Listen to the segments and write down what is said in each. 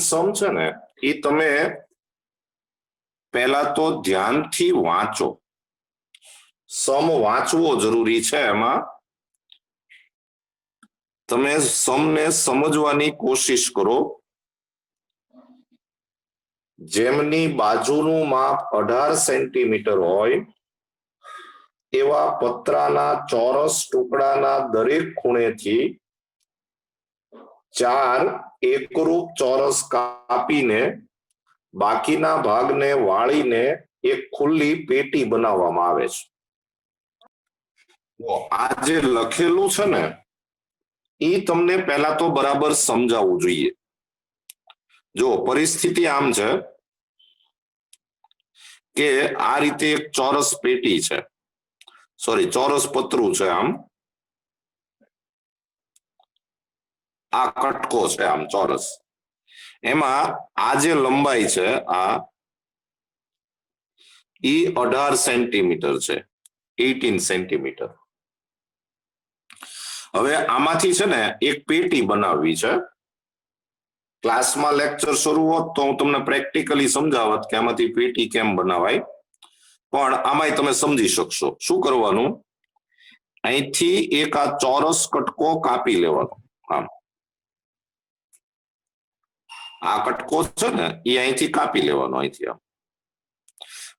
સમ છે ને એ તમે પહેલા તો ધ્યાનથી વાંચો. સમ વાંચવો જરૂરી છે. એમાં તમે સમને સમજવાની કોશિશ કરો. જેમની બાજુનું માપ 18 સેન્ટીમીટર હોય એવા પતરાના ચોરસ ટુકડાના દરેક ખૂણેથી 4 એકરૂપ ચોરસ કાપીને બાકીના ભાગને વાળીને એક ખુલ્લી પેટી બનાવવામાં આવે છે. આ જે લખેલું છે ને એ તમને પહેલા તો બરાબર સમજાવવું જોઈએ. જો પરિસ્થિતિ આમ છે કે આ રીતે એક ચોરસ પેટી છે, સોરી ચોરસ પતરું છે. આમ આ કટકો છે આમ ચોરસ. એમાં આ જે લંબાઈ છે આ એ 18 સેન્ટીમીટર છે, 18 સેન્ટીમીટર. હવે આમાંથી છે ને એક પેટી બનાવવી છે. ક્લાસમાં લેક્ચર શરૂ હોત તો હું તમને પ્રેક્ટિકલી સમજાવત કે આમાંથી પેટી કેમ બનાવાય, પણ આમાંય તમે સમજી શકશો. શું કરવાનું, અહીંથી એક આ ચોરસ કટકો કાપી લેવાનો. આમ આ કટકો છે ને એ અહીંથી કાપી લેવાનો, અહીંથી આમ.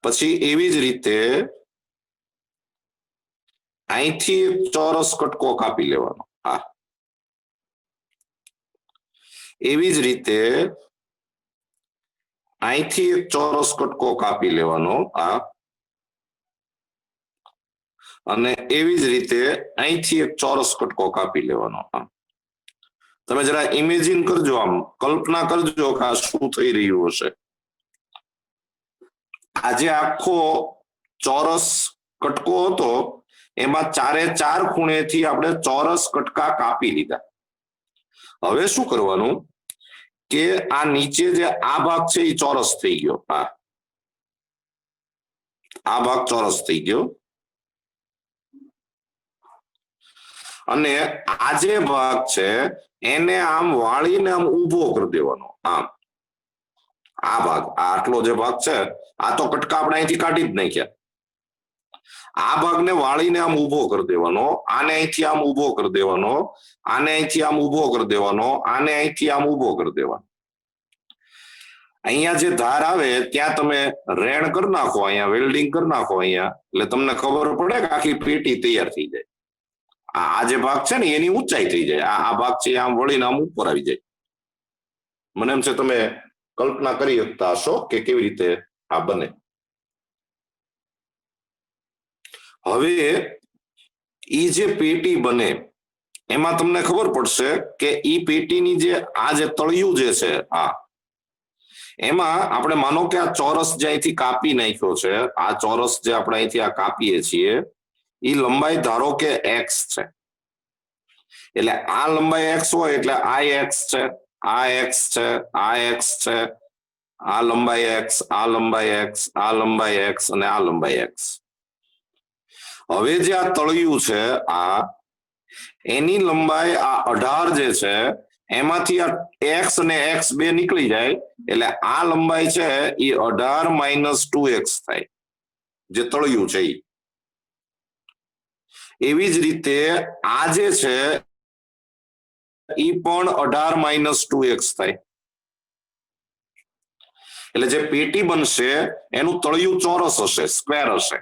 પછી એવી જ રીતે અહીંથી એક ચોરસ કટકો કાપી લેવાનો. આ એવી જ રીતે અહીંથી એક ચોરસ કટકો કાપી લેવાનો. આ અને એવી જ રીતે અહીંથી એક ચોરસ કટકો કાપી લેવાનો. આ તમે જરા ઇમેજિન કરજો, આમ કલ્પના કરજો કે આ શું થઈ રહ્યું હશે. આજે આખો ચોરસ કટકો હતો એમાં 4 ખૂણેથી આપણે ચોરસ કટકા કાપી લીધા. હવે શું કરવાનું કે આ નીચે જે આ ભાગ છે એ ચોરસ થઈ ગયો. આ ભાગ ચોરસ થઈ ગયો અને આ જે ભાગ છે એને આમ વાળીને આમ ઊભો કરી દેવાનો. આમ આ ભાગ, આટલો જે ભાગ છે આ તો કટકા આપણે અહીંથી કાઢી જ નાખ્યા. આ ભાગને વાળીને આમ ઊભો કરી દેવાનો. આને અહીંથી આમ ઊભો કરી દેવાનો. આને અહીંથી આમ ઊભો કરી દેવાનો. આને અહીંથી આમ ઊભો કરી દેવાનો. અહીંયા જે ધાર આવે ત્યાં તમે રેણ કરી નાખો, અહીંયા વેલ્ડિંગ કરી નાખો અહીંયા, એટલે તમને ખબર પડે કે આખી પેટી તૈયાર થઈ જાય. આ જે ભાગ છે ને એની ઊંચાઈ થઈ જાય. આ ભાગ છે આમ વળીને આમ ઉપર આવી જાય. મને એમ છે તમે કલ્પના કરી શકતા હશો કે કેવી રીતે આ બને. હવે ઈ જે પેટી બને એમાં તમને ખબર પડશે કે ઈ પેટીની જે આ જે તળિયું જે છે આ એમાં આપણે માનો કે આ ચોરસ જે અહીંથી કાપી નાખ્યો છે, આ ચોરસ જે આપણે અહીંથી આ કાપીએ છીએ એ લંબાઈ ધારો કે x છે. એટલે આ લંબાઈ x હોય એટલે આ x છે, આ x છે, આ x છે, આ લંબાઈ x, આ લંબાઈ x, આ લંબાઈ x અને આ લંબાઈ x. હવે જે આ તળિયું છે આ એની લંબાઈ આ 18 જે છે એમાંથી આ x અને x બે નીકળી જાય એટલે આ લંબાઈ છે એ 18 - 2x થાય, જે તળિયું છે એ. એવી જ રીતે આ જે છે એ પણ 18 - 2x થાય. એટલે જે પેટી બનશે એનું તળિયું ચોરસ હશે, સ્ક્વેર હશે,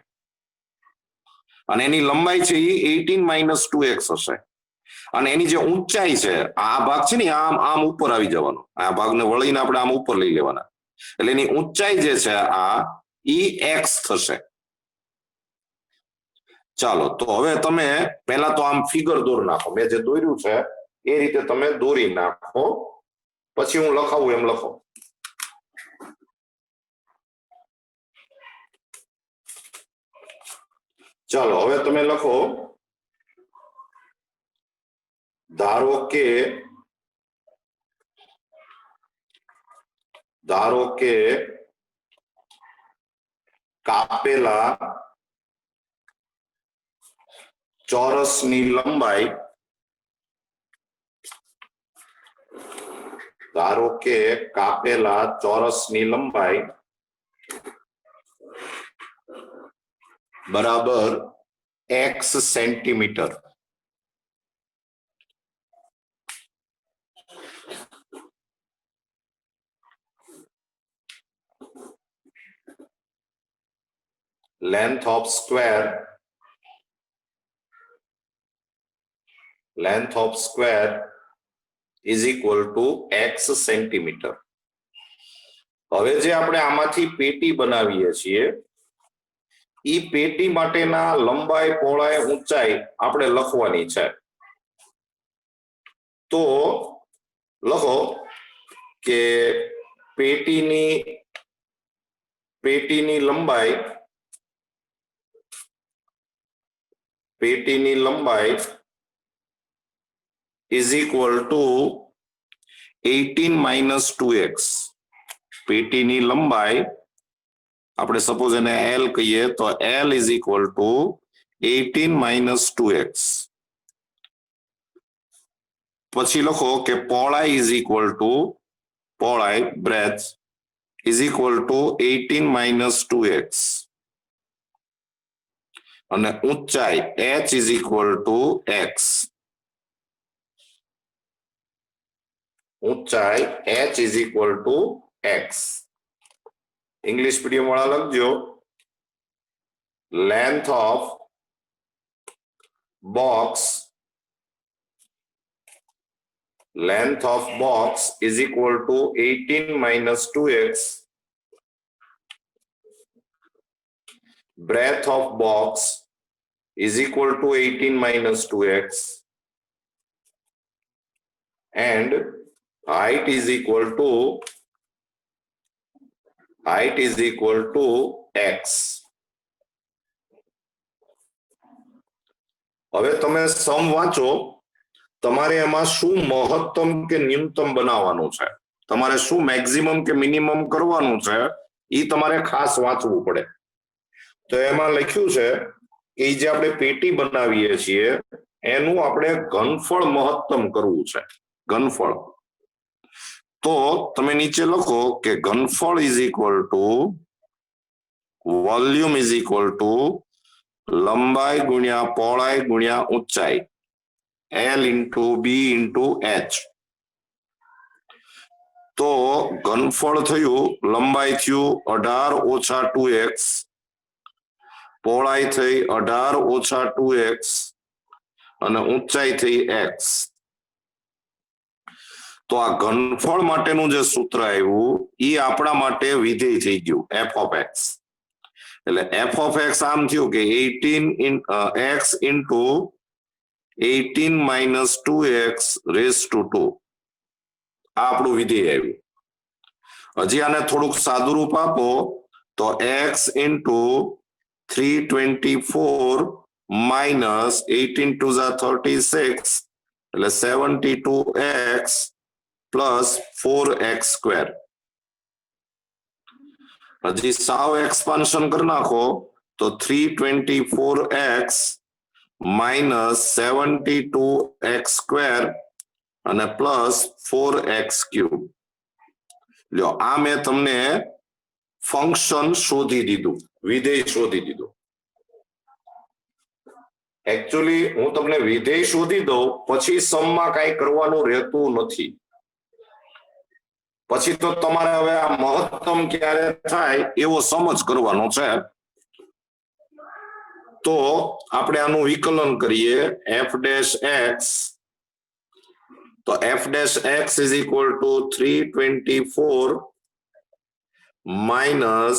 અને એની લંબાઈ છે એ 18 - 2x હશે. અને એની જે ઊંચાઈ છે આ ભાગ છે ને આમ આમ ઉપર આવી જવાનો. આ ભાગને વળીને આપણે આમ ઉપર લઈ લેવાના. એટલે એની ઊંચાઈ જે છે આ x થશે. ચાલો તો હવે તમે પહેલા તો આમ ફિગર દોર નાખો. મેં જે દોર્યું છે એ રીતે તમે દોરી નાખો, પછી હું લખાવું એમ લખો. ચાલો હવે તમે લખો, ધારો કે કાપેલા ચોરસની લંબાઈ ધારો કે કાપેલા ચોરસની લંબાઈ બરાબર x centimetre. length of square is equal to x centimetre. હવે જે આપણે આમાંથી પેટી બનાવીએ છીએ ઈ પેટી માટેના લંબાઈ પહોળાઈ ઊંચાઈ આપણે લખવાની છે. તો લખો કે પેટીની લંબાઈ is equal to 18 minus 2x. પેટીની લંબાઈ આપણે સપોઝ એને L કહીએ તો L is equal to 18 minus 2x. પછી લખો કે પહોળાઈ is equal to પહોળાઈ breadth is equal to 18 minus 2x. અને ઊંચાઈ h is equal to x. ઊંચાઈ h is equal to x. English medium वाला लखजो length of box is equal to 18 minus 2x. breadth of box is equal to 18 minus 2x. and height is equal to x. હવે તમે સમ વાંચો. તમારે એમાં શું મહત્તમ કે ન્યૂનતમ બનાવવાનું છે, તમારે શું મેક્સિમમ કે મિનિમમ કરવાનું છે એ તમારે ખાસ વાંચવું પડે. તો એમાં લખ્યું છે કે જે આપણે પેટી બનાવીએ છીએ એનું આપણે ઘનફળ મહત્તમ કરવું છે. ઘનફળ તો તમે નીચે લખો કે ઘનફળ is equal to volume is equal to લંબાઈ ગુણ્યા પહોળાઈ ગુણ્યા ઊંચાઈ L into B into H. તો ઘનફળ થયું, લંબાઈ થયું 18 ઓછા 2x, પહોળાઈ થઈ 18 ઓછા 2x અને ઊંચાઈ થઈ x. તો આ ઘનફળ માટેનું જે સૂત્ર આવ્યું એ આપણા માટે વિધેય થઈ ગયું f of x. એટલે f of x આમ થયું કે 18 x into 18 minus 2x raised to 2. આ આપણું વિધેય આવ્યું. હજી આને થોડુંક સાદું રૂપ આપો તો x into 324 minus 18 to the 36 એટલે 72x plus 4x square. હજી સાવ એક્સપાન્શન કરી નાખો તો 324x minus 72x square અને પ્લસ 4x cube. લ્યો આ મેં તમને ફંક્શન શોધી દીધું, વિધેય શોધી દીધું. એકચ્યુઅલી હું તમને વિધેય શોધી દઉં પછી સમમાં કાંઈ કરવાનું રહેતું નથી. પછી તો તમારે હવે આ મહત્તમ ક્યારે થાય એવો સમજ કરવાનો છે. તો આપણે આનું વિકલન કરીએ f dash x. તો f dash x is equal to 324 minus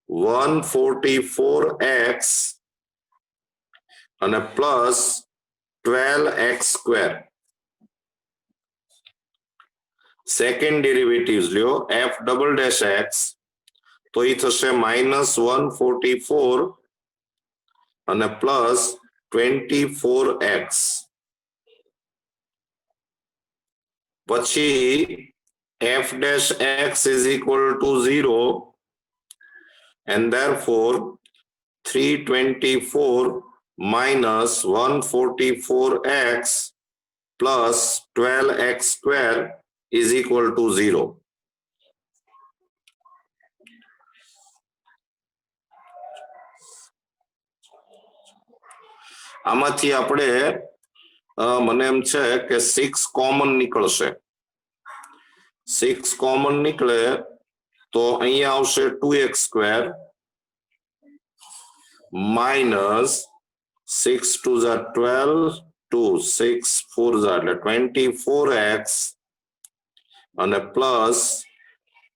144x અને plus 12x square. Second derivatives લ્યો f double dash x તો એ થશે minus 144 અને પ્લસ 24x. પછી f dash x is equal to 0 and therefore 324 minus 144x plus 12x square is equal to 0. આમાંથી આપણે મને એમ છે કે 6 કોમન નીકળશે. 6 કોમન નીકળે તો અહીંયા આવશે 2x સ્ક્વેર માઇનસ 6 2 જા 12 2 6 4 જા એટલે 24x અને પ્લસ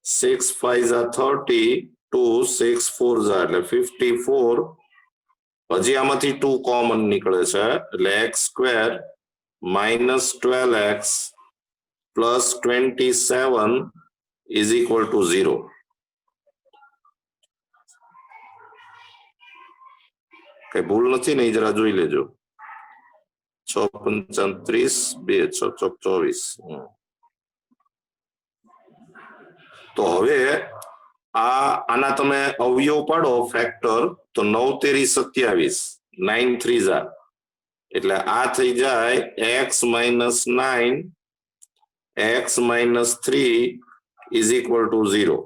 6 5 જા 30 2 6 4 જા એટલે 54. હજી આમાંથી 2 કોમન નીકળે છે એટલે x square minus 12x plus 27 is equal to 0. કઈ ભૂલ નથી ને, જરા જોઈ લેજો. 6 5 30 2 6 24. તો હવે આના તમે અવયવ પાડો ફેક્ટર તો 9 તેરી 27 9 3 જા એટલે આ થઈ જાય x minus 9 x minus 3 is equal to 0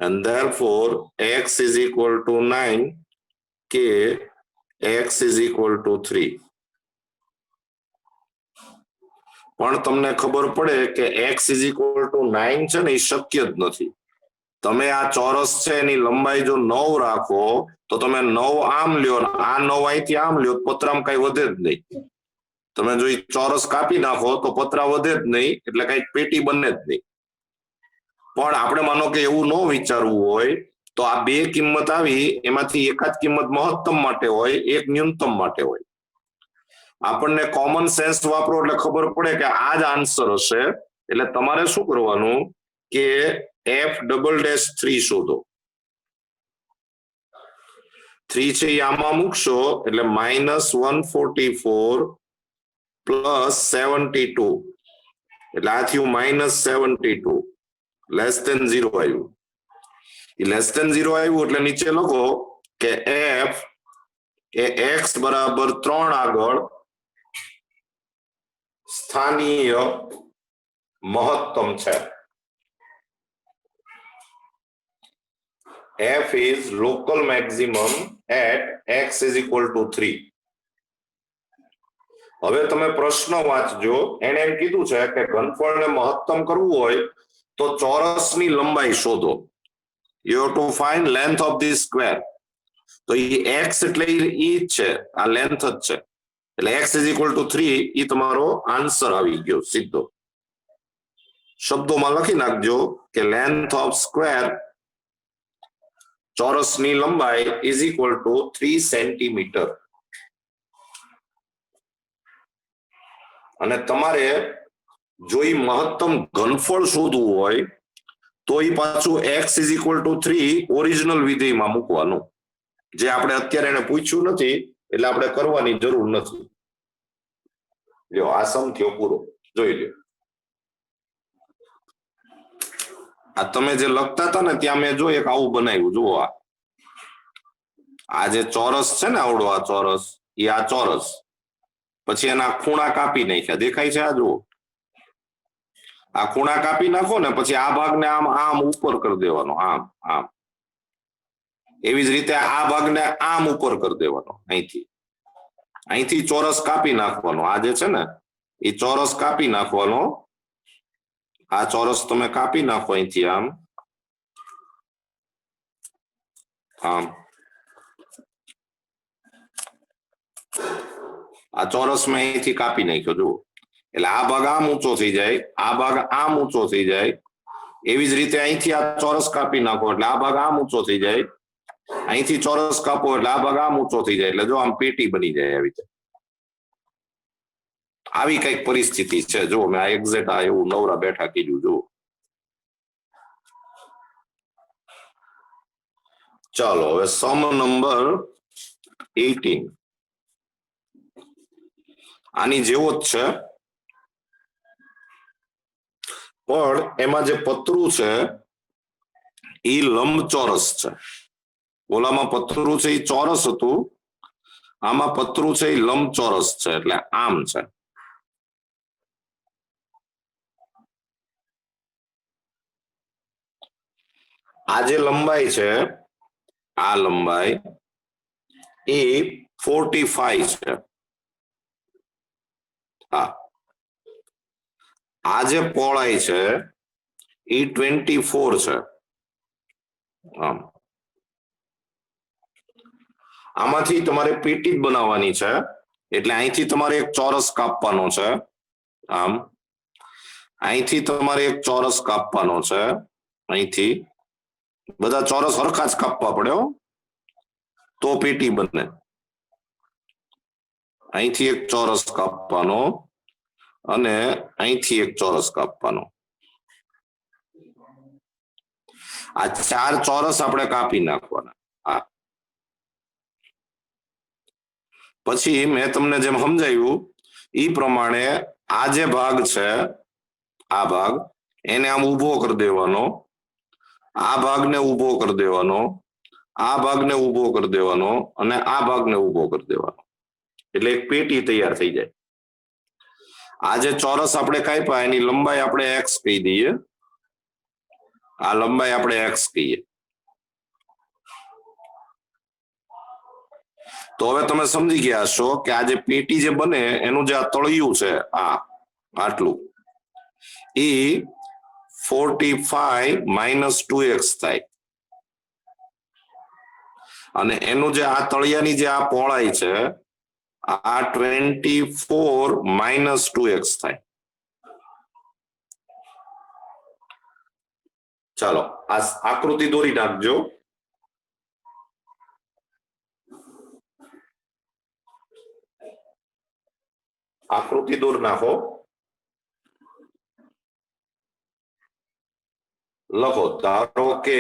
and therefore x is equal to 9 k x is equal to 3. પણ તમને ખબર પડે કે x is equal to 9 છે ને એ શક્ય જ નથી. તમે આ ચોરસ છે એની લંબાઈ જો 9 રાખો તો તમે 9 આમ લ્યો, આ 9 અહીંથી આમ લ્યો, પતરામાં કઈ વધે જ નહીં. તમે જો ચોરસ કાપી નાખો તો પતરા વધે જ નહીં, એટલે કઈ પેટી બને જ નહીં. પણ આપણે માનો કે એવું ન વિચારવું હોય તો આ બે કિંમત આવી એમાંથી એકાદ કિંમત મહત્તમ માટે હોય, એક ન્યૂનતમ માટે હોય. આપણને કોમન સેન્સ વાપરો એટલે ખબર પડે કે આ જ આન્સર હશે. એટલે તમારે શું કરવાનું કે f'3 શોધો. 3 છે એ આમાં મૂકશો એટલે -144 પ્લસ 72 એટલે આ થયું -72 લેસ ધેન 0 આવ્યું. એ લેસ ધેન 0 આવ્યું એટલે નીચે લખો કે f એ x બરાબર 3 આગળ સ્થાનીય મહત્તમ છે. f is local maximum at x is equal to 3. હવે તમે પ્રશ્ન વાંચજો. એને એમ કીધું છે કે ઘનફળને મહત્તમ કરવું હોય તો ચોરસની લંબાઈ શોધો. You have to find length of this square. તો એ x એટલે ઈ જ છે, આ લેન્થ જ છે. એટલે x is equal to 3 એ તમારો આન્સર આવી ગયો સીધો. શબ્દોમાં લખી નાખજો કે લેન્થ ઓફ સ્ક્વેર ચોરસની લંબાઈ ઇઝ ઇક્વલ ટુ 3 સેન્ટીમીટર. અને તમારે જો એ મહત્તમ ઘનફળ શોધવું હોય તો એ પાછું x is equal to 3 original વિધેયમાં મૂકવાનું. જે આપણે અત્યારે એને પૂછ્યું નથી એટલે આપણે કરવાની જરૂર નથી. લ્યો આ સમ થયો પૂરો, જોઈ લ્યો. આ તમે જે લખતા હતા ને ત્યાં મેં જો એક આવું બનાવ્યું. જુઓ આ જે ચોરસ છે ને આવડો આ ચોરસ, એ આ ચોરસ પછી એના ખૂણા કાપી નાખ્યા. દેખાય છે? આ જુઓ આ ખૂણા કાપી નાખો ને પછી આ ભાગને આમ આમ ઉપર કરી દેવાનો, આમ આમ. એવી જ રીતે આ ભાગને આમ ઉપર કરી દેવાનો. અહીંથી ચોરસ કાપી નાખવાનો. આ જે છે ને એ ચોરસ કાપી નાખવાનો. આ ચોરસ તમે કાપી નાખો અહીંથી આમ આમ. આ ચોરસ મેં અહીંથી કાપી નાખ્યો જુઓ. એટલે આ ભાગ આમ ઊંચો થઈ જાય, આ ભાગ આમ ઊંચો થઈ જાય. એવી જ રીતે અહીંથી આ ચોરસ કાપી નાખો એટલે આ ભાગ આમ ઊંચો થઈ જાય. અહીંથી ચોરસ કાપો એટલે આ ભાગ આમ ઊંચો થઈ જાય. એટલે જો આમ પેટી બની જાય. આવી રીતે આવી કઈક પરિસ્થિતિ છે. જો મેં આ એક્ઝેક્ટ આ એવું નવરા બેઠા કીધું. જુઓ ચાલો હવે સમ નંબર 18 આની જેવો જ છે પણ એમાં જે પતરું છે એ લંબચોરસ છે. ઓલામાં પતરું છે એ ચોરસ હતું, આમાં પતરું છે એ લંબચોરસ છે એટલે આમ છે. આ જે લંબાઈ છે, આ લંબાઈ એ 45 છે. હા, આ જે પહોળાઈ છે એ 24 છે. આમ આમાંથી તમારે પેટી જ બનાવવાની છે, એટલે અહીંથી તમારે એક ચોરસ કાપવાનો છે. આમ અહીંથી તમારે એક ચોરસ કાપવાનો છે. અહીંથી બધા ચોરસ હરખા જ કાપવા પડે હો, તો પેટી બને. અહીંથી એક ચોરસ કાપવાનો અને અહીંથી એક ચોરસ કાપવાનો. આ 4 ચોરસ આપણે કાપી નાખવાના. હા, પછી મેં તમને જેમ સમજાવ્યું એ પ્રમાણે આ જે ભાગ છે, આ ભાગ એને આમ ઊભો કરી દેવાનો, આ ભાગને ઊભો કરી દેવાનો, આ ભાગને ઊભો કરી દેવાનો અને આ ભાગને ઊભો કરી દેવાનો, એટલે એક પેટી તૈયાર થઈ જાય. આ જે ચોરસ આપણે કાપ્યા એની લંબાઈ આપણે x કહી દઈએ. આ લંબાઈ આપણે x કહીએ. તો હવે તમે સમજી ગયા છો કે આ જે પેટી જે બને એનું જે આ તળિયું છે, આ આટલું એ 45 - 2x થાય. અને એનું જે આ તળિયાની જે આ પહોળાઈ છે આ 24 - 2x થાય. ચાલો આ આકૃતિ દોરી નાખજો. આકૃતિ દોર નાખો. લખો, ધારો કે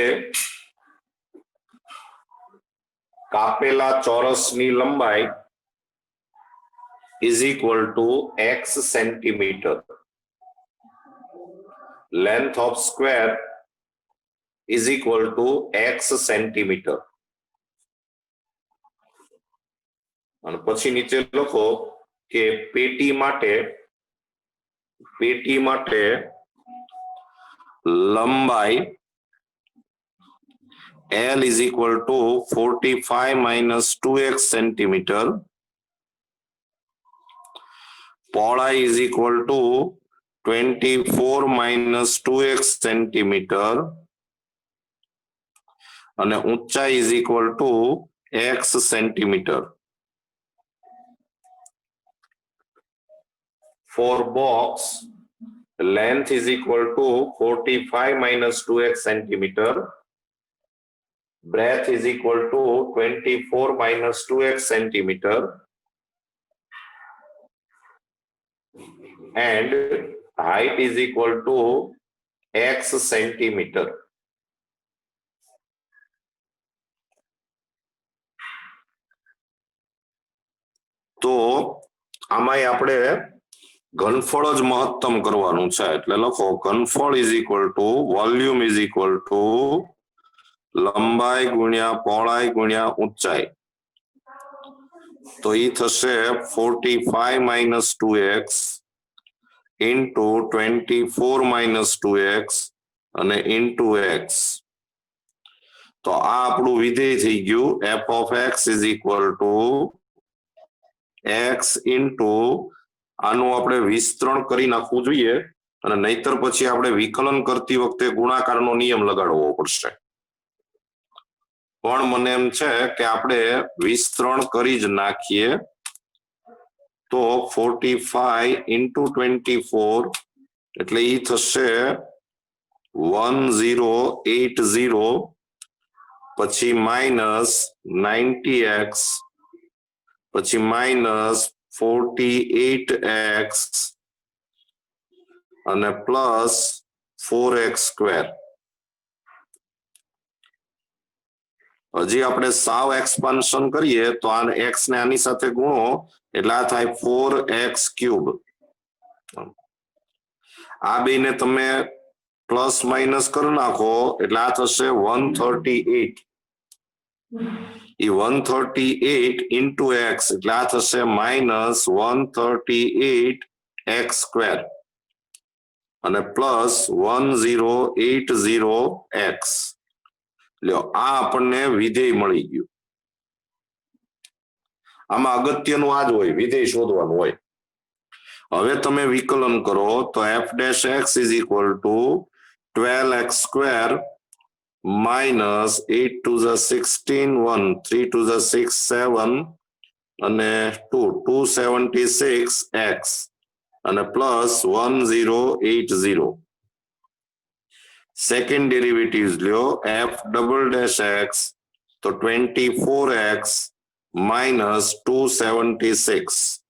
કાપેલા ચોરસની લંબાઈ is equal to x centimeter. Length of square is equal to x centimeter. અને પછી નીચે લખો કે પેટી માટે લંબાઈ L is equal to 45 - 2x centimeter. પહોળાઈ is equal to 24 - 2x centimeter. અને ઊંચાઈ is equal to x centimeter. For box, length is equal to 45 - 2x centimeter. Breadth is equal to 24 - 2x centimeter. And height is equal to x centimeter. તો આમાં આપણે ઘનફળ જ મહત્તમ કરવાનું છે, એટલે લખો ઘનફળ is equal to volume is equal to લંબાઈ ગુણ્યા પહોળાઈ ગુણ્યા ઊંચાઈ. તો એ થશે 45 - 2x into 24 - 2x અને into x. તો આ આપણું વિધેય થઈ ગયું f of x is equal to x into આનું આપણે વિસ્તરણ કરી નાખવું જોઈએ, અને નહીતર પછી આપણે વિકલન કરતી વખતે ગુણાકારનો નિયમ લગાડવો પડશે. પણ મને એમ છે કે આપણે વિસ્તરણ કરી જ નાખીએ. તો 45 into 24 એટલે ઈ થશે 1080, પછી -90x, પછી -48x અને પ્લસ 4x સ્ક્વેર. હજી આપણે સાવ એક્સપાન્શન કરીએ તો આ x ને આની સાથે ગુણો એટલે આ થાય 4x ક્યુબ. આ બેને તમે પ્લસ માઇનસ કરી નાખો એટલે આ થશે 138. એ 138 into x એટલે આ થશે -138x સ્ક્વેર અને પ્લસ 1080x. લ્યો આ આપણને વિધેય મળી ગયું આમાં અગત્યનું આ જ હોય વિધેય શોધવાનું હોય હવે તમે વિકલન કરો તો f dash x is equal to 12x square minus 8 to the 16 1 3 to the 6 7 અને 2 276x અને પ્લસ 1080 સેકન્ડ ડેરિવેટિવ્સ લ્યો f double dash x તો 24x minus 276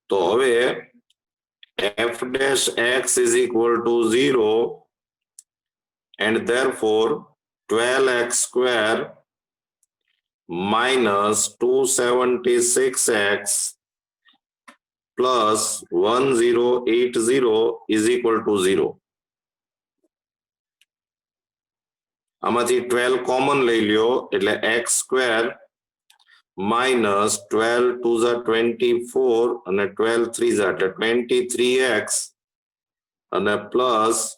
તો હવે f dash x is equal to 0 and therefore 12x square minus 276x plus 1080 is equal to 0. આમાંથી 12 common લઈ લ્યો એટલે x square minus 12 to the 24 અને 12 3 એટલે 23x અને plus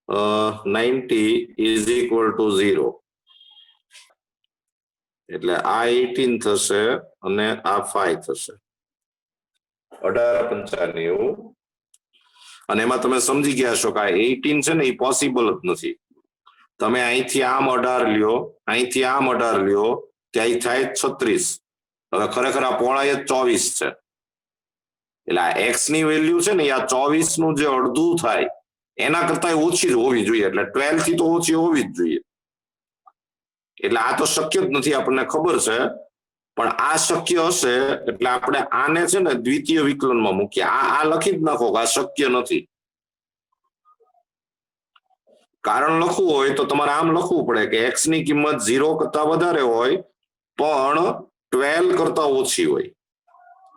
90 is equal to 0. એટલે આ 18 થશે અને આ 5 થશે 18 અને એમાં તમે સમજી ગયા છો કે આ 18 છે ને એ પોસિબલ જ નથી તમે અહીંથી આમ 18 લ્યો અહીંથી આમ 18 લ્યો ત્યાં થાય 36 હવે ખરેખર આ પહોળાઈ જ 24 છે એટલે આ x ની વેલ્યુ છે ને આ 24 નું જે અડધું થાય એના કરતા ઓછી જ હોવી જોઈએ એટલે 12 થી તો ઓછી હોવી જ જોઈએ એટલે આ તો શક્ય જ નથી આપણને ખબર છે પણ આ શક્ય હશે એટલે આપણે આને છે ને દ્વિતીય વિકલનમાં મૂકીએ આ લખી જ નાખો કે આ શક્ય નથી કારણ લખવું હોય તો તમારે આમ લખવું પડે કે x ની કિંમત 0 કરતા વધારે હોય પણ 12 કરતા ઓછી હોય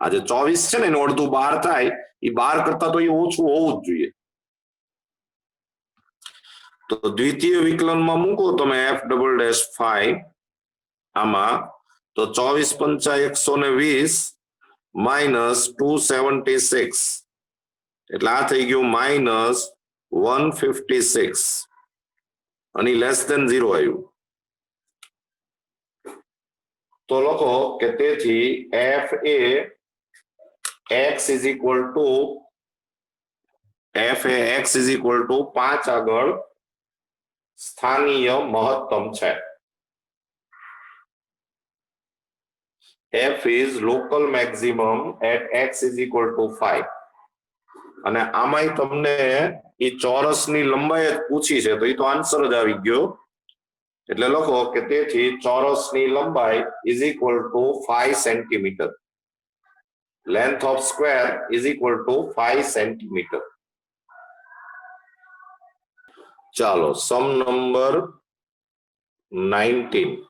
આ જે 24 છે ને એનું અડધું 12 થાય એ 12 કરતા તો એ ઓછું હોવું જ જોઈએ તો દ્વિતીય વિકલનમાં મૂકો તમે f double dash 5 આમાં તો 24 પંચા 120 માઇનસ 276 એટલે આ થઈ ગયું માઇનસ 156 અને લેસ ધેન 0 આવ્યું તો લખો કે તેથી f A x is equal to 5 આગળ સ્થાનીય મહત્તમ છે f is local maximum at x is equal to 5 અને આમાંય તમને એ ચોરસની લંબાઈ જ પૂછી છે તો એ તો આન્સર જ આવી ગયો એટલે લખો કે તેથી ચોરસની લંબાઈ is equal to 5 centimetre length of square is equal to 5 centimetre ચાલો સમ નંબર 19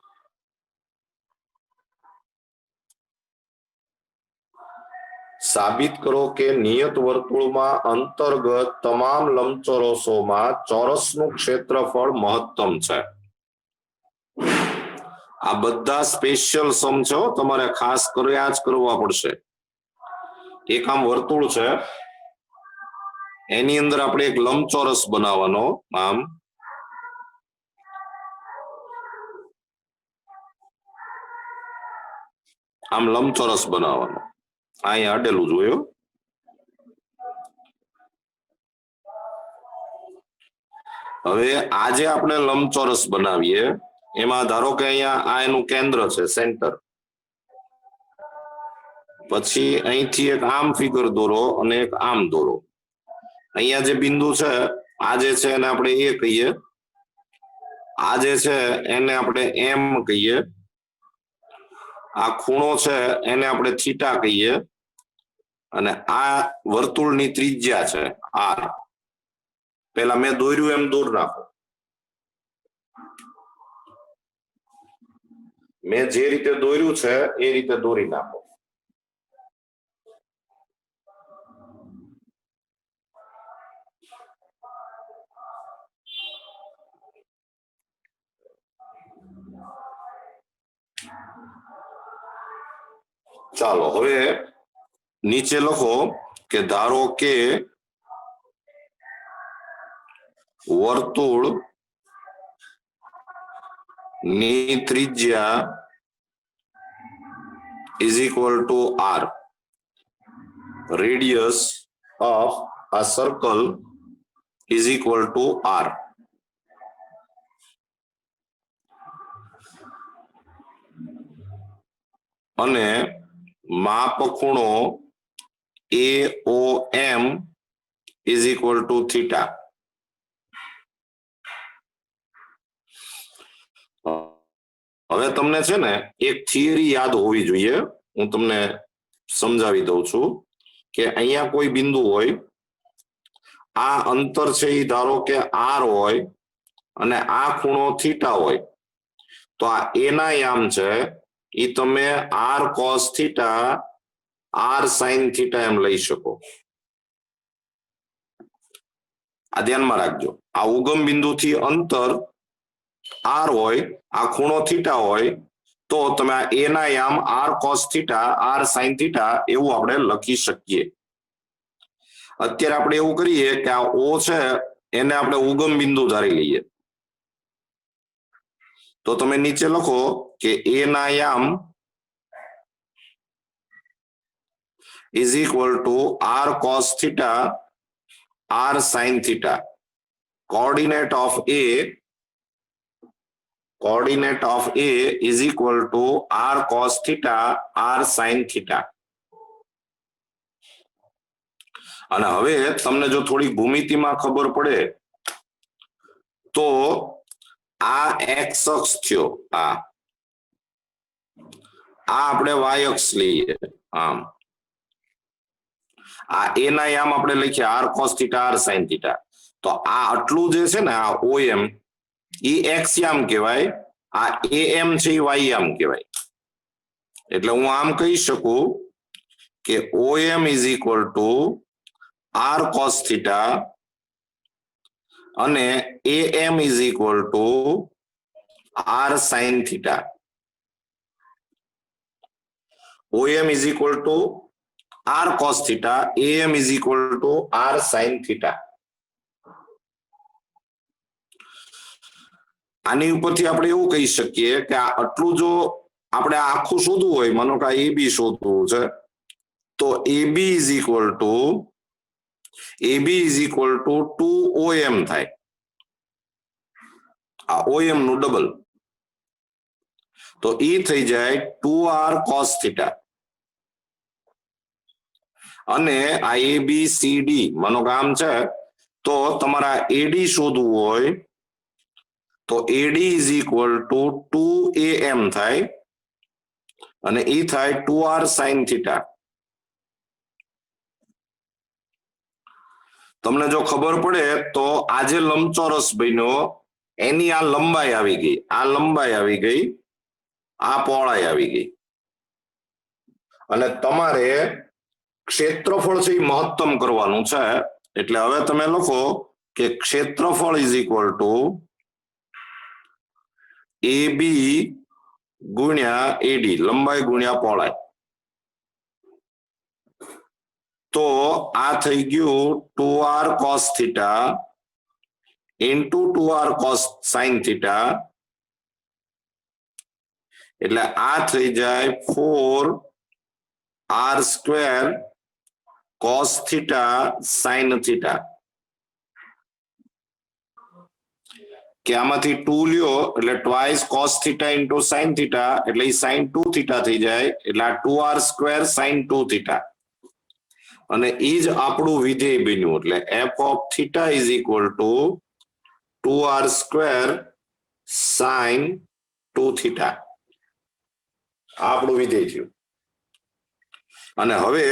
સાબિત કરો કે નિયત વર્તુળમાં અંતર્ગત તમામ લંબચોરસોમાં ચોરસનું ક્ષેત્રફળ મહત્તમ છે આ બધા સ્પેશિયલ સમ છે તમારે ખાસ કર્યા જ કરવા પડશે એક આમ વર્તુળ છે એની અંદર આપણે એક લંબચોરસ બનાવવાનો આમ લંબચોરસ બનાવવાનો અહીંયા અડેલું જોયું હવે આજે આપણે લંબચોરસ બનાવીએ એમાં ધારો કે અહીંયા આ એનું કેન્દ્ર છે સેન્ટર પછી અહીંથી એક આમ ફિગર દોરો અને એક આમ દોરો અહીંયા જે બિંદુ છે આ જે છે એને આપણે એ કહીએ આ જે છે એને આપણે એમ કહીએ આ ખૂણો છે એને આપણે થીટા કહીએ અને આ વર્તુળની ત્રિજ્યા છે r પેલા મેં દોર્યું એમ દોર નાખો મેં જે રીતે દોર્યું છે એ રીતે દોરી નાખો ચાલો હવે નીચે લખો કે ધારો કે વર્તુળ ની ત્રિજ્યા is equal to r. Radius of a circle is equal to r. અને માપખૂણો AOM is equal to theta. હવે તમને છે ને એક થિયરી યાદ હોવી જોઈએ. હું તમને સમજાવી દઉં છું કે અહીંયા કોઈ બિંદુ હોય, આ અંતર છે એ ધારો કે r હોય અને આ ખૂણો થીટા હોય, તો આ a ના યામ છે એ તમે r cos theta r sin theta એમ લઈ શકો. આ ધ્યાનમાં રાખજો. આ ઉગમ બિંદુથી અંતર r હોય, આ ખૂણો થીટા હોય, તો તમે આ a ના યામ r cos theta r sin theta એવું આપણે લખી શકીએ. અત્યારે આપણે એવું કરીએ કે આ o છે એને આપણે ઉગમ બિંદુ ધારી લઈએ. તો તમે નીચે લખો કે a ના યામ is equal to r cos theta r sin theta. Coordinate of a is equal to r cos theta r sin theta. અને હવે તમને જો થોડી ભૂમિતિમાં ખબર પડે તો આ એક્સ અક્ષ થયો, આ આપણે વાય અક્ષ લઈએ. આમ આ એ ના યામ આપણે લખીએ r cos theta r sin theta. તો આ આટલું જે છે ને આ OM એ એક્સ યામ કહેવાય, આ AM છે એ વાય યામ કહેવાય. એટલે હું આમ કહી શકું કે OM is equal to r cos theta અને AM is equal to r sin theta. OM is equal to r cos theta, AM is equal to r sin theta. આની ઉપરથી આપણે એવું કહી શકીએ કે આ આટલું જો આપણે આખું શોધવું હોય, માનો કે AB શોધવું છે, તો AB is equal to 2OM થાય. આ OM નું ડબલ, તો એ થઈ જાય 2r cos theta. અને આ ABCD માનો કે આમ છે, તો તમારા AD શોધવું હોય તો AD is equal to 2AM થાય અને એ થાય 2r sin theta. તમને જો ખબર પડે તો આ જે લંબચોરસ બન્યો એની આ લંબાઈ આવી ગઈ, આ લંબાઈ આવી ગઈ, આ પહોળાઈ આવી ગઈ. અને તમારે ક્ષેત્રફળ છે એ મહત્તમ કરવાનું છે. એટલે હવે તમે લખો કે ક્ષેત્રફળ ઇઝ ઇક્વલ ટુ AB ગુણ્યા AD, લંબાઈ ગુણ્યા પહોળાઈ. તો આ થઈ ગયું 2r cos theta into 2r cos sin theta. એટલે આ થઈ જાય 4r square cos theta sin theta. કે આમાંથી 2 લ્યો એટલે twice cos theta into sin theta, એટલે sin 2 theta થઈ જાય. એટલે આ 2r square sin 2 theta. અને એ જ આપણું વિધેય બન્યું. એટલે f of theta is equal to 2r square sin 2 theta. આપણું વિધેય થયું. અને હવે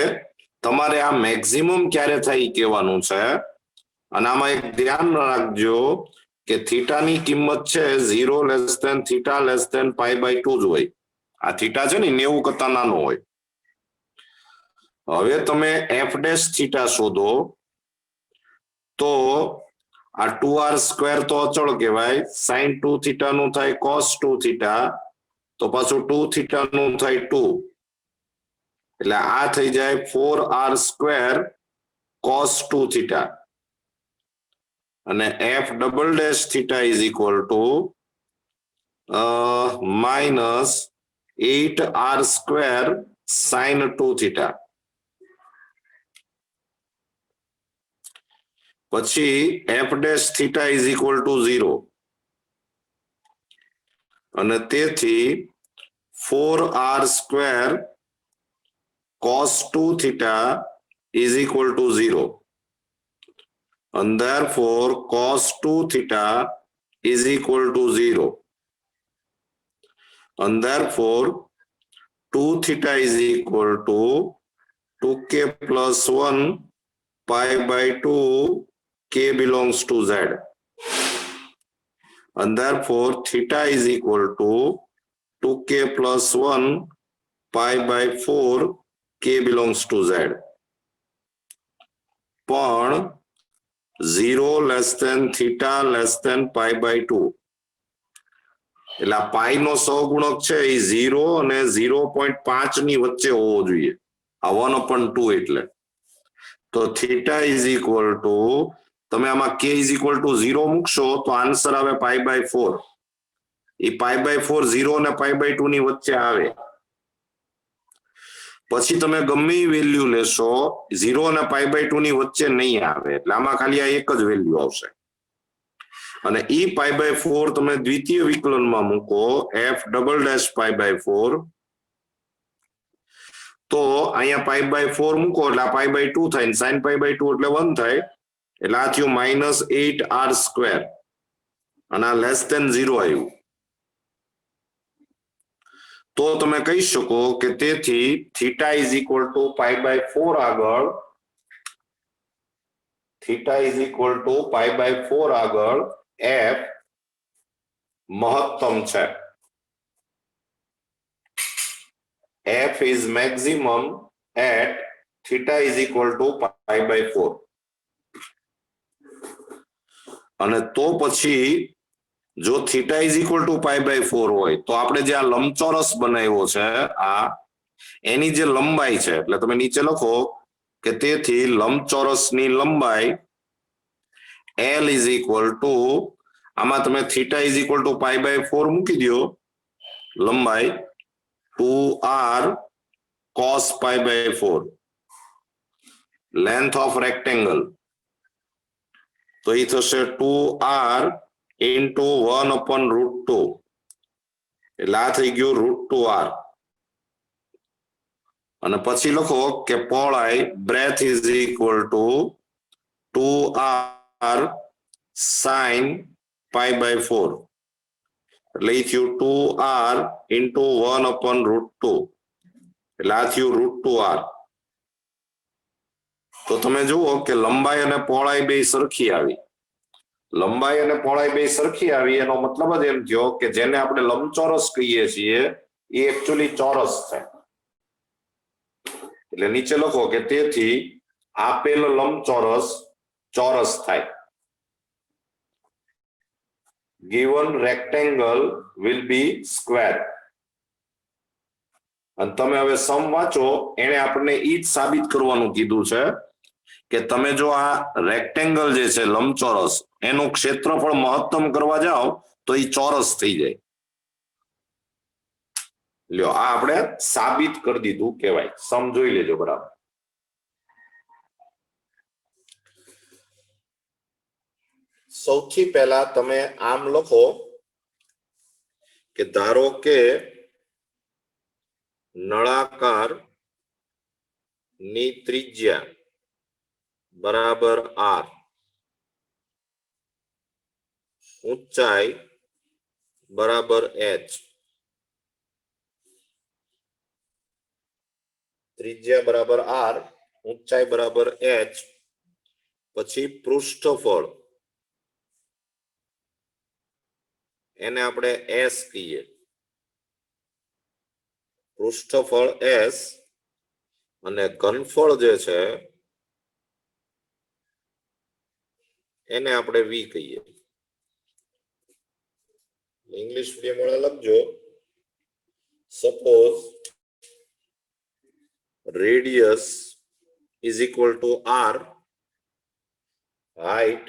તમારે આ મેક્સિમમ ક્યારે થાય કહેવાનું છે. અને આમાં એક ધ્યાન રાખજો કે થીટાની કિંમત છે 0 less than theta less than π/2 જ હોય. આ થીટા છે ને 90 કરતા નાનો હોય. હવે તમે f ડેશ થીટા શોધો તો આ 2r સ્ક્વેર તો અચળ કહેવાય, sin 2 થીટા નું થાય cos 2 થીટા, તો પાછું 2 થીટા નું થાય 2. એટલે આ થઈ જાય 4r સ્ક્વેર cos 2 થીટા. અને f double dash theta is equal to minus 8r² sin 2 theta. પછી f dash theta is equal to 0 અને તેથી 4r² cos 2 theta is equal to 0 and therefore cos 2 theta is equal to 0 and therefore 2 theta is equal to 2k plus 1 pi by 2 k belongs to z and therefore theta is equal to 2k plus 1 pi by 4 k belongs to z. પણ 0 less than theta less than pi by 2 એટલે આ પાઈ નો સહગુણક છે એ 0 અને 0.5 ની વચ્ચે હોવો જોઈએ. આ 1/2 એટલે તો થીટા ઇઝ ઇક્વલ ટુ તમે આમાં k ઇઝ ઇક્વલ ટુ 0 મૂકશો તો આન્સર આવે પાઈ બાય 4. એ પાઈ બાય 4 0 અને પાઈ બાય 2 ની વચ્ચે આવે. પછી તમે ગમે એ વેલ્યુ લેશો 0 અને પાઈ બાય 2 ની વચ્ચે નહીં આવે એટલે આમાં ખાલી આ એક જ વેલ્યુ આવશે અને ઈ પાઈ બાય 4 તમે દ્વિતીય વિકલનમાં મૂકો f double dash pi by 4 તો અહીંયા પાઈ બાય 4 મૂકો એટલે આ પાઈ બાય 2 થાય sin પાઈ બાય 2 એટલે 1 થાય એટલે આ થયું -8r² અને આ લેસ ધેન 0 આવ્યું તો તમે કહી શકો કે તેથી theta is equal to pi by 4 આગળ theta is equal to pi by 4 આગળ f મહત્તમ છે. f is maximum at theta is equal to pi by 4 અને તો પછી જો theta is equal to pi by 4 હોય તો આપણે જે આ લંબચોરસ બનાવ્યો છે આ એની જે લંબાઈ છે એટલે તમે નીચે લખો કે તેથી લંબચોરસની લંબાઈ L ઇઝ ઇક્વલ ટુ આમાં તમે theta is equal to pi by 4 મૂકી દો લંબાઈ 2r cos pi by 4 length of rectangle તો એ થશે 2r into 1/√2 એટલે આ થઈ ગયું √2r અને પછી લખો કે પહોળાઈ breadth is equal to 2r sin pi by 4 એટલે એ થયું 2r into 1/√2 એટલે આ થયું √2r. તો તમે જુઓ કે લંબાઈ અને પહોળાઈ બે સરખી આવી. લંબાઈ અને પહોળાઈ બે સરખી આવી એનો મતલબ જ એમ થયો કે જેને આપણે લંબચોરસ કહીએ છીએ એ એકચ્યુઅલી ચોરસ છે. એટલે નીચે લખો કે તેથી આપેલ લંબચોરસ ચોરસ થાય. given rectangle will be square. અને તમે હવે સમ વાંચો એને આપણને ઈ જ સાબિત કરવાનું કીધું છે કે તમે જો આ રેક્ટેંગલ જે છે લંબચોરસ એનું ક્ષેત્રફળ મહત્તમ કરવા જાઓ તો એ ચોરસ થઈ જાય. લ્યો આ આપણે સાબિત કરી દીધું કહેવાય. સમ જોઈ લેજો બરાબર. સૌથી પહેલા તમે આમ લખો કે ધારો કે નળાકાર ની ત્રિજ્યા બરાબર r, ઊંચાઈ બરાબર h, ત્રિજ્યા બરાબર r, ઊંચાઈ બરાબર h, પછી પૃષ્ઠફળ એને આપણે s કહીએ. પૃષ્ઠફળ s અને ઘનફળ જે છે એને આપણે v કહીએ. ઇંગ્લિશ મીડિયમ વાળા લખજો suppose radius is equal to r, height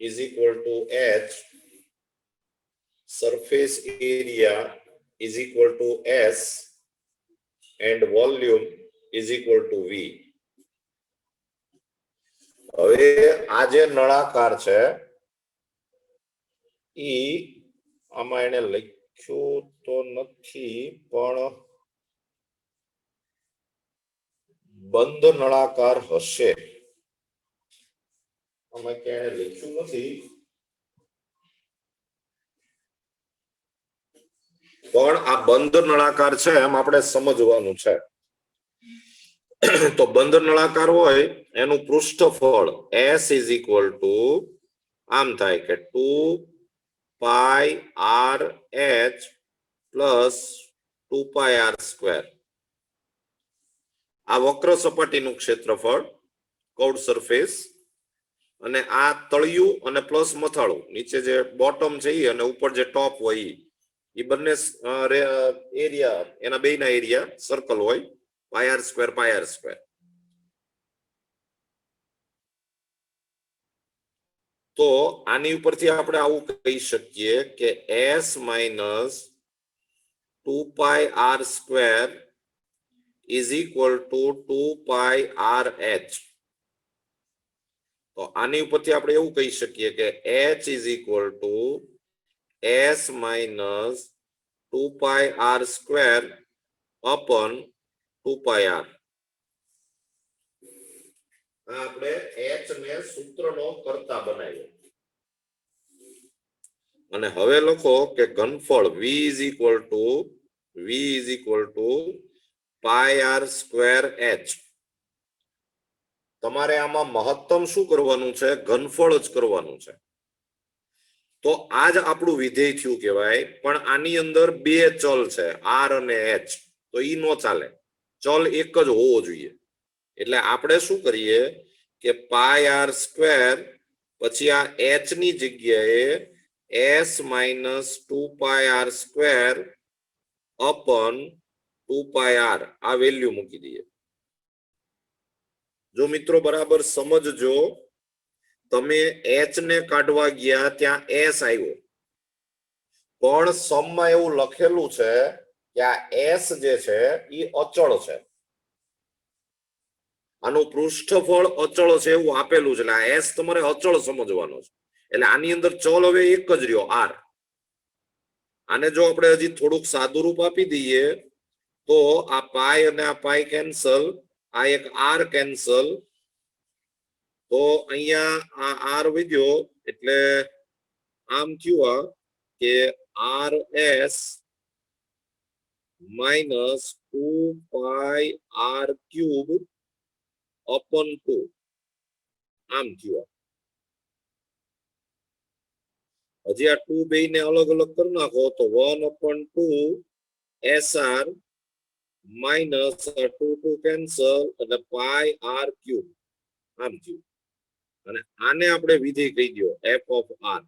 is equal to h, surface area is equal to s, and volume is equal to v. હવે આ જે નળાકાર છે ઈ આમાં એને લખ્યું તો નથી, પણ બંધ નળાકાર હશે. આમાં ક્યાંય લખ્યું નથી, પણ આ બંધ નળાકાર છે એમ આપણે સમજવાનું છે. તો બંધ નળાકાર હોય એનું પૃષ્ઠફળ s ઇઝ ઇક્વલ ટુ આમ થાય કે 2 પાઈ r h પ્લસ 2 પાઈ r સ્ક્વેર. આ વક્ર સપાટીનું ક્ષેત્રફળ, કર્વડ સરફેસ, અને આ તળિયું અને પ્લસ મથાળું, નીચે જે બોટમ છે ઈ અને ઉપર જે ટોપ હોય ઈ બંને એરિયા, એના બેના એરિયા સર્કલ હોય, પાઈ r સ્ક્વેર પાઈ r સ્ક્વેર. તો આની ઉપરથી આપણે આવું કહી શકીએ કે s minus 2 pi r square is equal to 2 pi r h. તો આની ઉપરથી આપણે એવું કહી શકીએ કે h is equal to s minus 2 pi r square upon 2 pi r. આપણે h ને સૂત્રનો કર્તા બનાવ્યો. અને હવે લખો કે ઘનફળ v is equal to pi r square h. તમારે આમાં મહત્તમ શું કરવાનું છે? ઘનફળ જ કરવાનું છે. તો આ જ આપણું વિધેય થયું કહેવાય. પણ આની અંદર બે ચલ છે, r અને h. તો ઈ નો ચાલે, ચલ એક જ હોવો જોઈએ. એટલે આપણે શું કરીએ કે પાઈ r સ્ક્વેર પછી આ h ની જગ્યાએ s માઇનસ 2 પાઈ r સ્ક્વેર અપન 2 પાઈ r આ વેલ્યુ મૂકી દઈએ. જો મિત્રો બરાબર સમજજો, તમે h ને કાઢવા ગયા ત્યાં s આવ્યો, પણ સમમાં એવું લખેલું છે કે આ s જે છે એ અચળ છે. આનું પૃષ્ઠફળ અચળ છે એવું આપેલું છે, એટલે આ s તમારે અચળ સમજવાનો છે. એટલે આની અંદર ચલ હવે એક જ રહ્યો, r. આને જો આપણે હજી થોડુંક સાદું રૂપ આપી દઈએ તો આ પાઈ અને આ પાઈ કેન્સલ, આ એક r કેન્સલ, તો અહીંયા આ r વધ્યો એટલે આમ થયું આ કે rs માઇનસ 2 પાઈ r ક્યુબ અપન 2 આમ થયું. હજી આ 2 બે ને અલગ અલગ કરી નાખો તો 1 અપન 2 sr માઇનસ 2 કેન્સલ અને પાઈ r ક્યુબ આમ થયું. અને આને આપણે વિધેય કહી દો f ઓફ r.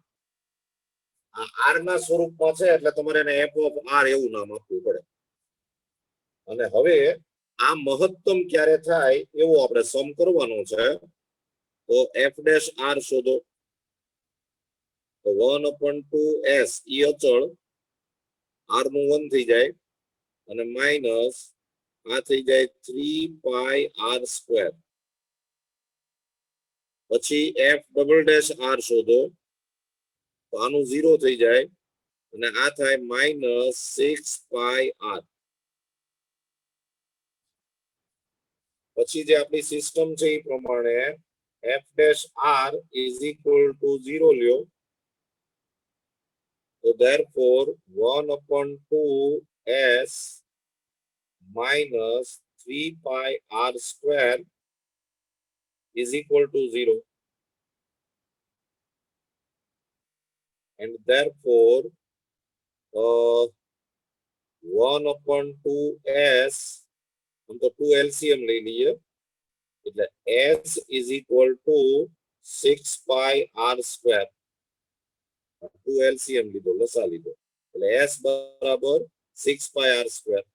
આ r ના સ્વરૂપમાં છે એટલે તમારે એને f ઓફ r એવું નામ આપવું પડે. અને હવે આ મહત્તમ ક્યારે થાય એવું આપણે સમ કરવાનો છે. તો f ડેશ r શોધો. તો 1 upon 2s ઈ અચળ, r નું 1 થઈ જાય અને માઇનસ આ થઈ જાય 3 પાઈ r સ્ક્વેર. પછી f ડબલ ડેશ r શોધો. તો આનું 0 થઈ જાય અને આ થાય માઇનસ 6 પાઈ r. પછી જે આપણી સિસ્ટમ છે એ પ્રમાણે f dash r is equal to 0 લ્યો. So therefore 1 upon 2s minus 3 pi r square is equal to 0. And therefore 1 upon 2s, हम तो 2 LCM ले लिए, એટલે s is equal to 6 pi r square. 2 LCM લીધો, લસા લીધો, એટલે s બરાબર 6 pi r square.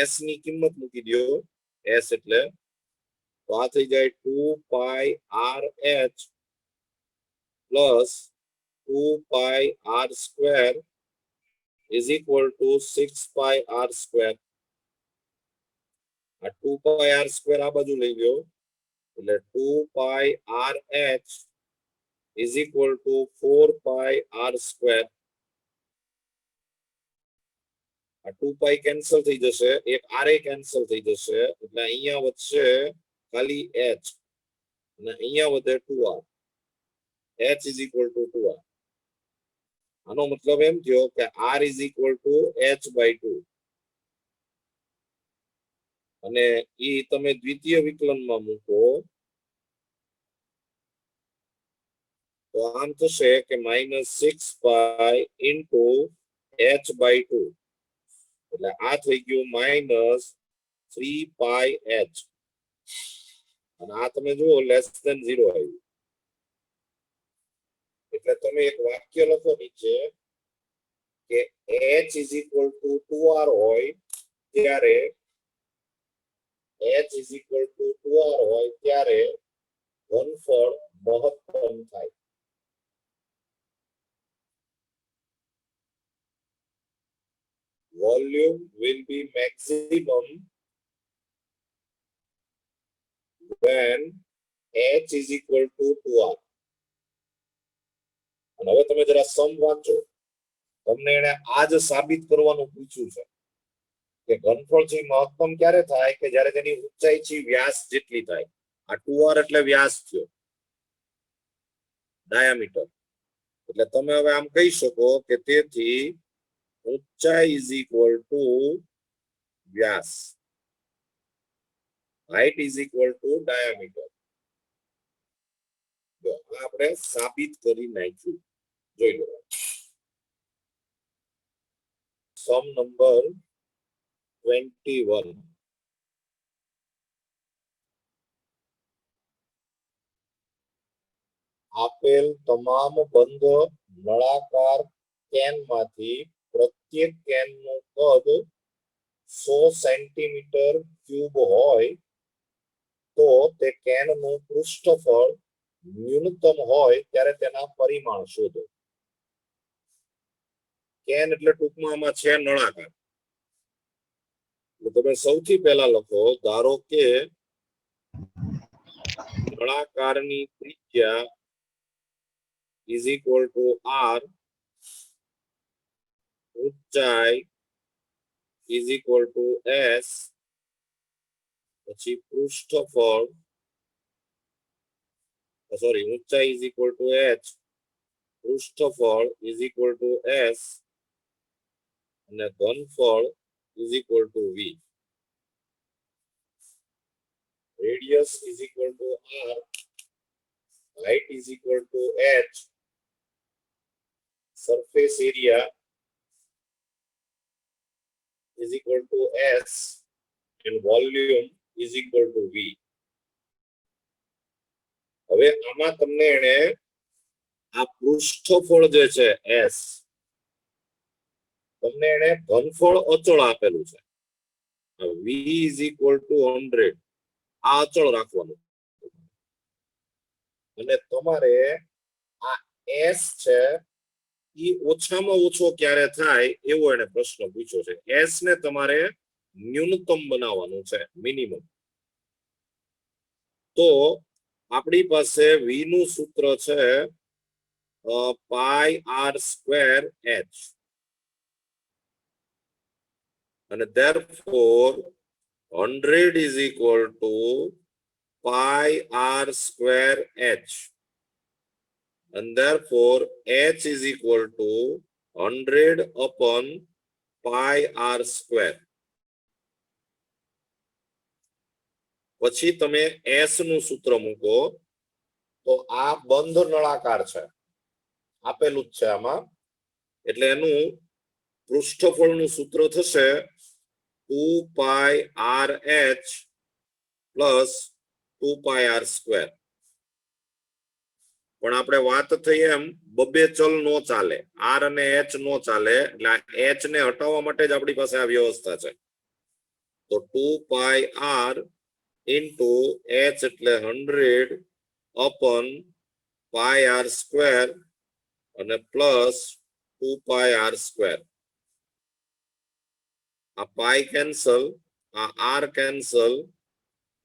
s ની કિંમત મૂકી દો, s એટલે તો આ થઈ જાય 2 pi r h plus 2 pi r square is equal to 6 pi r square. આ 2 pi r square આ બાજુ લઈ ગયો એટલે 2 pi r h is equal to 4 pi r square. આ 2 pi કેન્સલ થઈ જશે, એક r કેન્સલ થઈ જશે એટલે અહીંયા વધશે ખાલી h અને અહીંયા વધે 2r. h is equal to 2r. આનો મતલબ એમ થયો કે r is equal to h by 2 અને ઈ તમે દ્વિતીય વિકલનમાં મૂકો તો આમ થશે કે -6 pi into h by 2 એટલે આ થઈ ગયું -3 pi h અને આ તમે જુઓ લેસ ધેન 0 આવ્યું એટલે તમે એક વાક્ય લખો નીચે કે h is equal to 2r હોય ત્યારે h is equal to 2r હોય ત્યારે ઘનફળ મહત્તમ થાય. Volume will be maximum when h is equal to 2r. અને હવે તમે જરા સમ વાંચો, તમને એને આજ સાબિત કરવાનું પૂછ્યું છે કે ઘનફળ છે મહત્તમ ક્યારે થાય કે જ્યારે તેની ઊંચાઈ છે વ્યાસ જેટલી થાય. આ 2r એટલે વ્યાસ થયો, ડાયામીટર. એટલે તમે હવે આમ કહી શકો કે તેથી ઊંચાઈ is equal to Vyas, height is equal to diameter. જો આપણે સાબિત કરી નાખ્યું, જોઈ લો. સમ નંબર 21. આપેલ તમામ બંધ નળાકાર કેનમાંથી પ્રત્યેક કેનનું કદ 100 સેન્ટીમીટર ક્યુબ હોય તો તે કેનનું પૃષ્ઠફળ ન્યૂનતમ હોય ત્યારે તેના પરિમાણ શોધો. કેન એટલે ટૂંકમાં આમાં છે નળાકાર. તમે સૌથી પહેલા લખો, ધારો કે નળાકારની ત્રિજ્યા is equal to r, ઊંચાઈ is equal to s, પછી પૃષ્ઠફળ ઊંચાઈ is equal to h, પૃષ્ઠફળ is equal to s અને ઘનફળ is equal to v. Radius is equal to r, height is equal to h, surface area is equal to s and volume is equal to v. હવે આમાં તમને એને આ પૃષ્ઠફળ જે છે s, તમને એને ઘનફળ અચળ આપેલું છે v is equal to 100, આ અચળ રાખવાનું અને તમારે આ s છે ઈ ઓછામાં ઓછો ક્યારે થાય એવો એને પ્રશ્ન પૂછ્યો છે. s ને તમારે ન્યૂનતમ બનાવવાનું છે, મિનિમમ. તો આપણી પાસે v નું સૂત્ર છે પાઈ r સ્ક્વેર h અને therefore 100 is equal to pi r square h and therefore h is equal to 100 upon pi r square. પછી તમે s નું સૂત્ર મૂકો તો આ બંધ નળાકાર છે, આપેલું જ છે આમાં, એટલે એનું પૃષ્ઠફળનું સૂત્ર થશે 2 pi r h plus 2 pi r square. પણ આપણે વાત થઈ એમ બબે ચલ નો ચાલે, r અને h નો ચાલે, એટલે h ને હટાવવા માટે જ આપણી પાસે આ વ્યવસ્થા છે. તો 2 pi r into h એટલે 100 upon પાઈ આર સ્ક્વેર અને પ્લસ 2 પાઈ આર સ્ક્વેર. આ પાઈ કેન્સલ, આ આર કેન્સલ,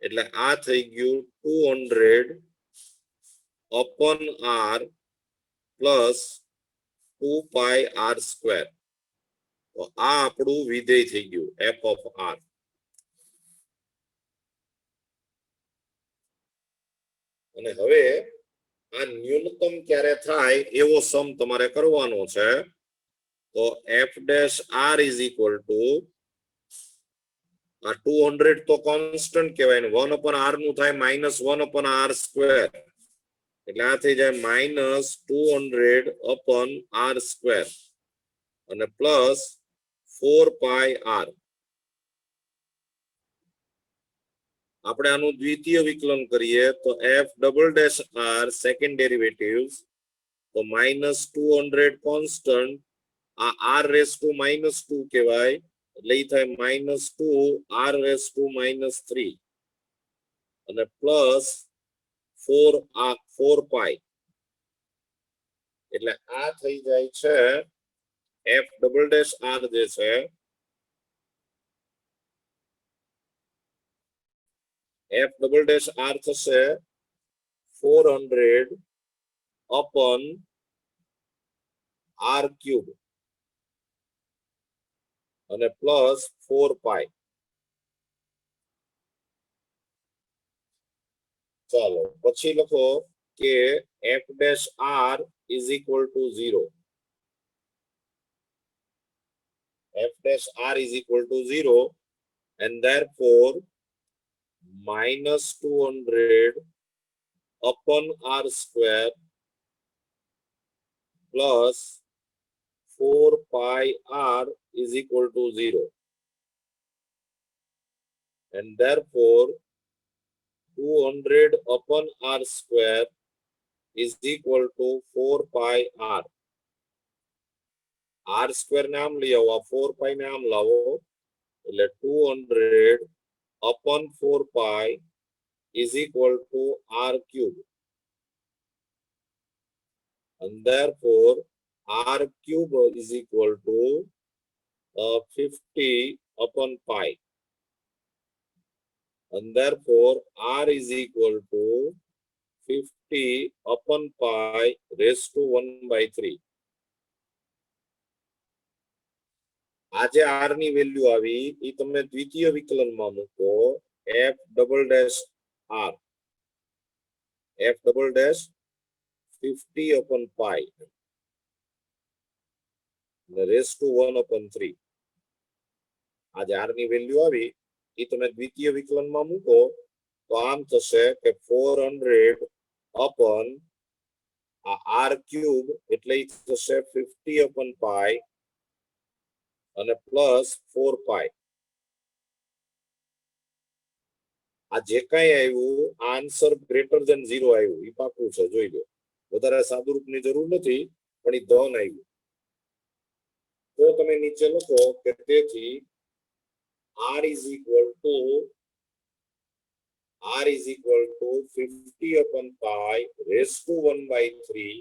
એટલે આ થઈ ગયું 200 અપોન આર પ્લસ 2 પાઈ આર સ્ક્વેર. તો આ આપણું વિધેય થઈ ગયું એફ ઓફ આર. અને હવે આ ન્યૂનતમ ક્યારે થાય એવો સમ તમારે કરવાનો છે. તો F dash R is equal to આ 200 તો કોન્સ્ટન્ટ કહેવાય ને 1 અપોન આર નું થાય -1 અપોન આર સ્ક્વેર. એટલે આ થઈ જાય -200 અપોન આર સ્ક્વેર અને પ્લસ 4 પાઈ આર. આપણે આનું દ્વિતીય વિકલન કરીએ તો F double dash R second derivatives તો -200 કોન્સ્ટન્ટ, આ આર રેસ ટુ -2 કહેવાય એટલે એ થાય -2 આર રેસ ટુ -3 અને પ્લસ 4 પાઈ. એટલે આ થઈ જાય છે એફ ડબલ ડેશ આર જે છે એફ ડબલ ડેશ આર થશે 400 અપોન આર ક્યુબ અને પ્લસ 4 પાઈ. ચાલો પછી લખો કે F dash R is equal to 0. F dash R is equal to 0 and therefore -200 upon r square plus 4 pi r is equal to 0. And therefore 200 upon r square is equal to 4 pi r. r square ને આમ લઈ આવો, 4 pi ને આમ લાવો એટલે 200 upon 4 pi is equal to r cube. And therefore r cube is equal to 50 upon pi. And therefore r is equal to 50 upon pi raised to 1/3. આજે r ની વેલ્યુ આવી એ તમને દ્વિતીય વિકલનમાં મૂકો f double dash r f double dash 50 upon pi raised to 1/3. આજે r ની value આવી એ તમે દ્વિતીય વિકલનમાં મૂકો તો આમ થશે કે 400 upon r ક્યુબ એટલે એ થશે 50 upon pi અને પ્લસ 4 પાઈ. આ જે કઈ આવ્યું આન્સર ગ્રેટર ધેન 0 આવ્યું એ પાકું છે, જોઈ લો. વધારે સાદુરૂપની જરૂર નથી પણ એ ધન આવ્યું. તો તમે નીચે લખો કે તેથી r is equal to 50 upon pi raised to 1/3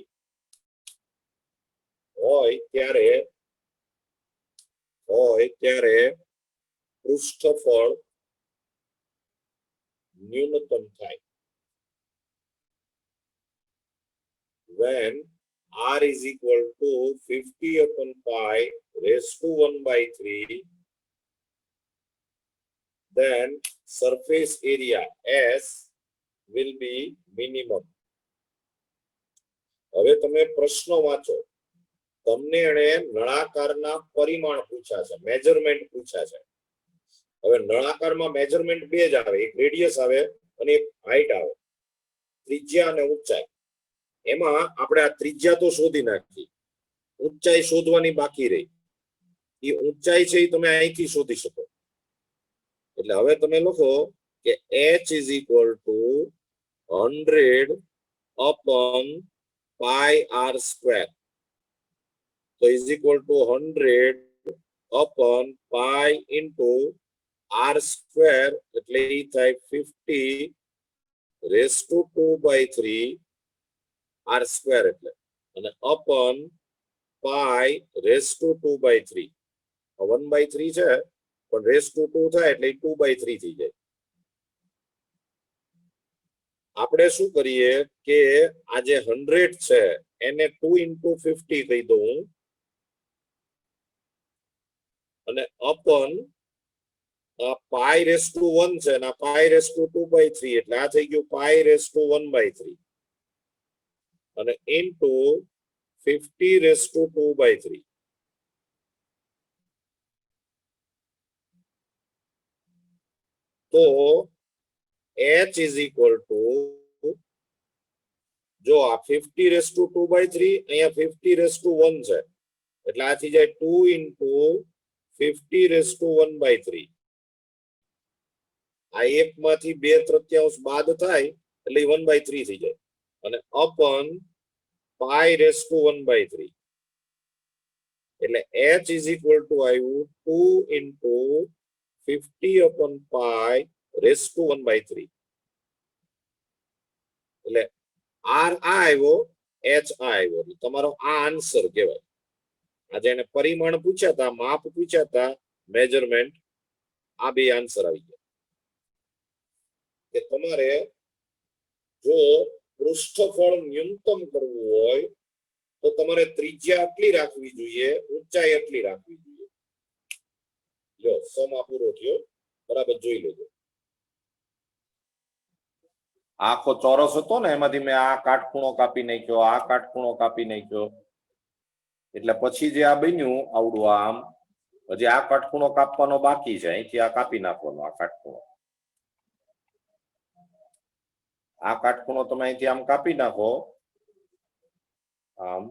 હોય ત્યારે પૃષ્ઠફળ ન્યૂનતમ થાય. When r is equal to 50 upon pi raised to 1/3, then surface area S will be minimum. હવે તમે પ્રશ્ન વાંચો. તમને એને નળાકારના પરિમાણ પૂછ્યા છે, મેજરમેન્ટ પૂછ્યા છે. હવે નળાકારમાં મેજરમેન્ટ બે જ આવે, એક રેડિયસ આવે અને એક હાઈટ આવે, ત્રિજ્યા અને ઊંચાઈ. એમાં આપણે આ ત્રિજ્યા તો શોધી નાખી, ઊંચાઈ શોધવાની બાકી રહી. એ ઊંચાઈ છે એ તમે અહીંથી શોધી શકો. એટલે હવે તમે લખો કે h is equal to 100 upon pi r square. So is equal to 100 upon pi into r square એટલે એ થાય 50 raised to 2/3 આર સ્ક્વેર એટલે અને અપન પાઈ રેસ ટુ 2/3 1/3 છે પણ રેસ ટુ 2 થાય એટલે 2/3 થઈ જાય. આપણે શું કરીએ કે આ જે 100 છે એને 2 into 50 કહી દઉં અને અપન પાઈ રેસ ટુ 1 છે અને પાઈ રેસ ટુ 2/3 એટલે આ થઈ ગયું પાઈ રેસ ટુ 1/3 અને ઇન્ટુ 50 રેસ ટુ 2/3. તો h is equal to જો આ 50 રેસ ટુ 2/3 અહીંયા 50 રેસ ટુ 1 છે એટલે આ થઈ જાય 2 into 50 રેસ ટુ 1/3. આ એક માંથી 2/3 બાદ થાય એટલે 1/3 થઈ જાય અને અપન પાઈ રેસ ટુ 1/3 એટલે h is equal to આવ્યું 2 into 50 upon pi raise to 1/3 એટલે r આ આવ્યો h આ આવ્યો એટલે તમારો આ આન્સર કહેવાય. આ જેને પરિમાણ પૂછ્યા હતા માપ પૂછ્યા હતા મેજરમેન્ટ આ બે આન્સર આવી ગયા. કે તમારે જો પૃષ્ઠફળ ન્યૂનતમ કરવું હોય તો તમારે ત્રિજ્યા આટલી રાખવી જોઈએ ઊંચાઈ આટલી રાખવી જોઈએ. જો સમા પૂરો થયો બરાબર જોઈ લેજો. આખો ચોરસ હતો ને એમાંથી મેં આ કાટખૂણો કાપી નાખ્યો આ કાટખૂણો કાપી નાખ્યો એટલે પછી જે આ બન્યું આવડું આમ હજી આ કાટખૂણો કાપવાનો બાકી છે અહીંથી આ કાપી નાખવાનો આ કાટખૂણો આ કાટખૂણો તમે અહીંથી આમ કાપી નાખો આમ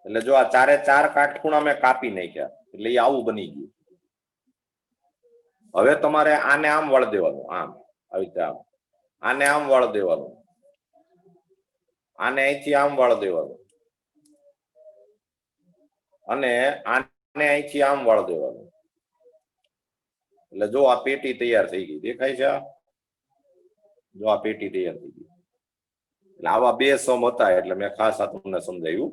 એટલે જો આ ચારે ચાર કાટખૂણા મેં કાપી નાખ્યા એટલે એ આવું બની ગયું. હવે તમારે આને આમ વળ દેવાનું આમ આવી રીતે આમ આને આમ વળ દેવાનું આને અહીંથી આમ વળ દેવાનું અને આને અહીંથી આમ વળ દેવાનું એટલે જો આ પેટી તૈયાર થઈ ગઈ દેખાય છે. જો આ પેટી તૈયાર થઈ ગઈ એટલે આવા બે સમ હતા એટલે મેં ખાસ આ તમને સમજાવ્યું.